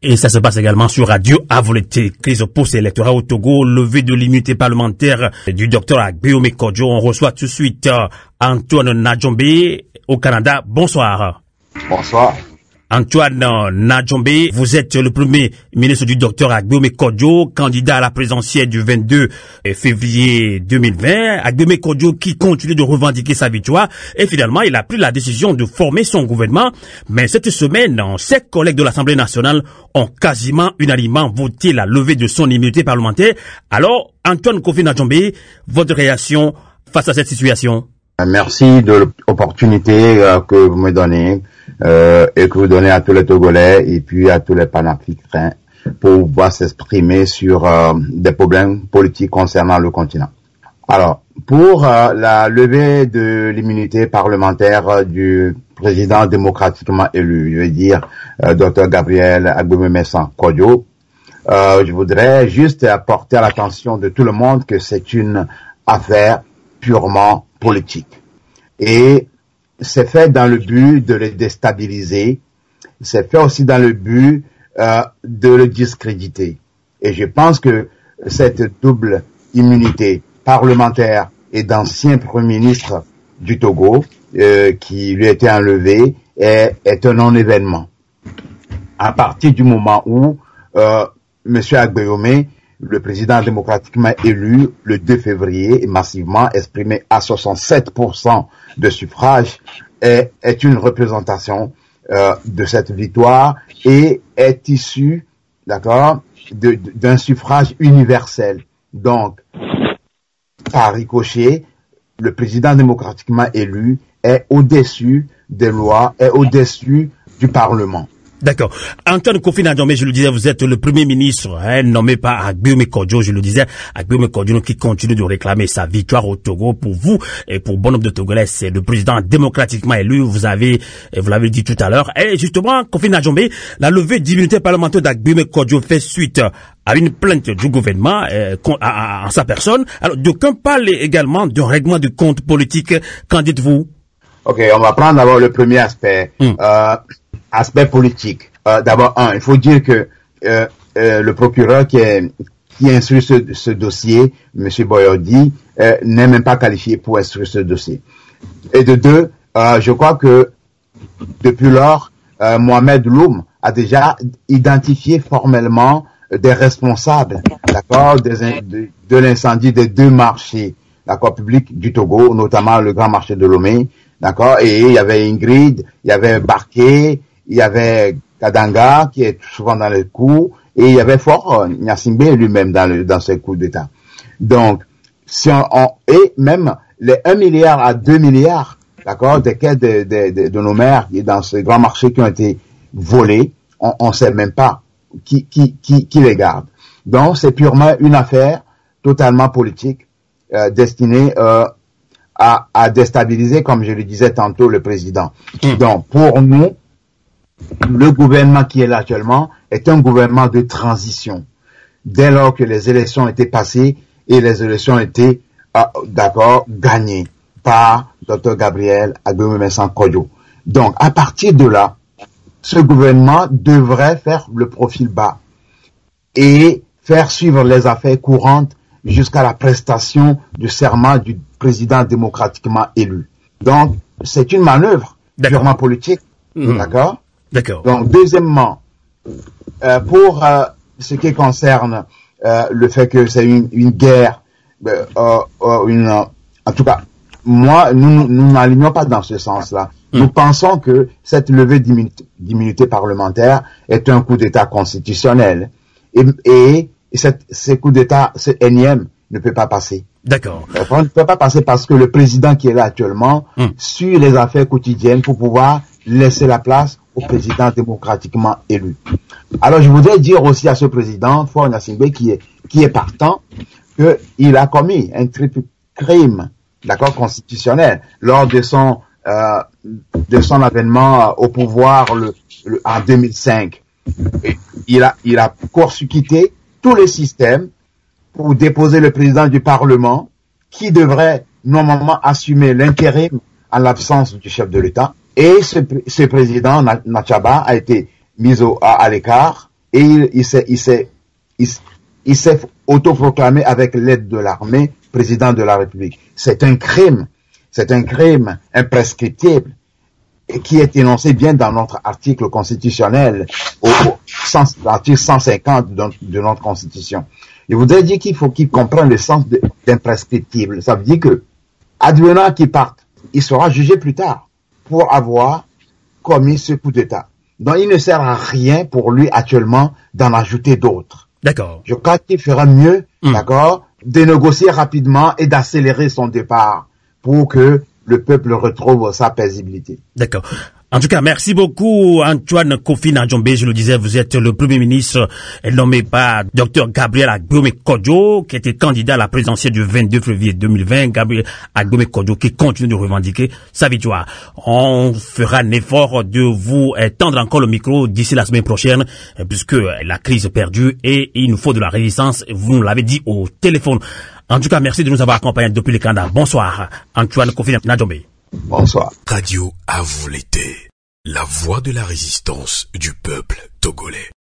Et ça se passe également sur Radio Avoleté. Crise post-électorale au Togo, levée de l'immunité parlementaire du docteur Agbeome Kodjo. On reçoit tout de suite Antoine Najombe au Canada. Bonsoir. Bonsoir. Antoine Najombe, vous êtes le premier ministre du docteur Agbeome Kodjo, candidat à la présidentielle du 22 février 2020. Agbeome Kodjo qui continue de revendiquer sa victoire et finalement il a pris la décision de former son gouvernement. Mais cette semaine, ses collègues de l'Assemblée nationale ont quasiment unanimement voté la levée de son immunité parlementaire. Alors, Antoine Kofi Najombe, votre réaction face à cette situation? Merci de l'opportunité que vous me donnez et que vous donnez à tous les Togolais et puis à tous les panafricains pour pouvoir s'exprimer sur des problèmes politiques concernant le continent. Alors, pour la levée de l'immunité parlementaire du président démocratiquement élu, je veux dire Dr Gabriel Agbeome Kodjo, je voudrais juste apporter à l'attention de tout le monde que c'est une affaire purement politique. Et c'est fait dans le but de le déstabiliser, c'est fait aussi dans le but de le discréditer. Et je pense que cette double immunité parlementaire et d'ancien Premier ministre du Togo, qui lui a été enlevé, est un non-événement. À partir du moment où M. Agbeome, le président démocratiquement élu le 2 février, massivement exprimé à 67% de suffrage, est une représentation de cette victoire et est issu, d'accord, d'un suffrage universel. Donc, par ricochet, le président démocratiquement élu est au-dessus des lois, est au-dessus du Parlement. D'accord. Antoine Kofi Najombe, je le disais, vous êtes le premier ministre, nommé par Agbeome Kodjo, je le disais, Agbeome Kodjo qui continue de réclamer sa victoire au Togo. Pour vous et pour bon nombre de Togolais, c'est le président démocratiquement élu, vous l'avez dit tout à l'heure. Et justement, Kofi Najombe, la levée d'immunité parlementaire d'Agbeome Kodjo fait suite à une plainte du gouvernement en sa personne. Alors, d'aucuns parlent également d'un règlement de compte politique. Qu'en dites-vous? Ok, on va prendre d'abord le premier aspect. Aspect politique. D'abord, il faut dire que le procureur qui instruit ce dossier, M. Boyodi, n'est même pas qualifié pour instruire ce dossier. Et de deux, je crois que depuis lors, Mohamed Loum a déjà identifié formellement des responsables, d'accord, de l'incendie des deux marchés, d'accord, publics du Togo, notamment le grand marché de Lomé, d'accord, et il y avait Ingrid, il y avait Barké, il y avait Kadanga, qui est souvent dans les coups, et il y avait Fort Gnassingbé lui-même dans ces coups d'État. Donc, et même les 1 milliard à 2 milliards, d'accord, des caisses de nos maires, dans ces grands marchés qui ont été volés, on ne sait même pas qui les garde. Donc, c'est purement une affaire totalement politique, destinée, à déstabiliser, comme je le disais tantôt, le président. Donc, pour nous, le gouvernement qui est là actuellement est un gouvernement de transition. Dès lors que les élections étaient passées et les élections étaient, gagnées par Dr Gabriel Agbeome Kodjo. Donc, à partir de là, ce gouvernement devrait faire le profil bas et faire suivre les affaires courantes jusqu'à la prestation du serment du président démocratiquement élu. Donc, c'est une manœuvre purement politique. D'accord? D'accord. Donc, deuxièmement, pour ce qui concerne le fait que c'est une guerre, en tout cas, nous n'alignons pas dans ce sens-là. Nous pensons que cette levée d'immunité parlementaire est un coup d'État constitutionnel. Et ce coup d'État, ce énième, ne peut pas passer. D'accord. Ne peut pas passer parce que le président qui est là actuellement suit les affaires quotidiennes pour pouvoir laisser la place au président démocratiquement élu. Alors, je voudrais dire aussi à ce président, Fort Gnassingbé, qui est partant, qu'il a commis un triple crime, d'accord, constitutionnel, lors de son avènement au pouvoir en 2005. Et il a court-circuité tous les systèmes pour déposer le président du Parlement, qui devrait normalement assumer l'intérim en l'absence du chef de l'État. Et ce président, Nachaba, a été mis à l'écart et il s'est autoproclamé avec l'aide de l'armée président de la République. C'est un crime imprescriptible et qui est énoncé bien dans notre article constitutionnel, l'article 150 de notre Constitution. Je voudrais dire qu'il faut qu'ils comprennent le sens d'imprescriptible. Ça veut dire que, advenant qu'il parte, il sera jugé plus tard pour avoir commis ce coup d'État. Donc, il ne sert à rien pour lui actuellement d'en ajouter d'autres. D'accord. Je crois qu'il fera mieux, d'accord, de négocier rapidement et d'accélérer son départ pour que le peuple retrouve sa paisibilité. D'accord. En tout cas, merci beaucoup Antoine Kofi Njombe. Je le disais, vous êtes le premier ministre nommé par Dr Gabriel Agboume Kodjo, qui était candidat à la présidentielle du 22 février 2020. Gabriel Agboume Kodjo qui continue de revendiquer sa victoire. On fera un effort de vous tendre encore le micro d'ici la semaine prochaine, puisque la crise est perdue et il nous faut de la résistance. Vous nous l'avez dit au téléphone. En tout cas, merci de nous avoir accompagnés depuis le Canada. Bonsoir, Antoine Kofi Njombe. Bonsoir. Radio à vous l'été, la voix de la résistance du peuple togolais.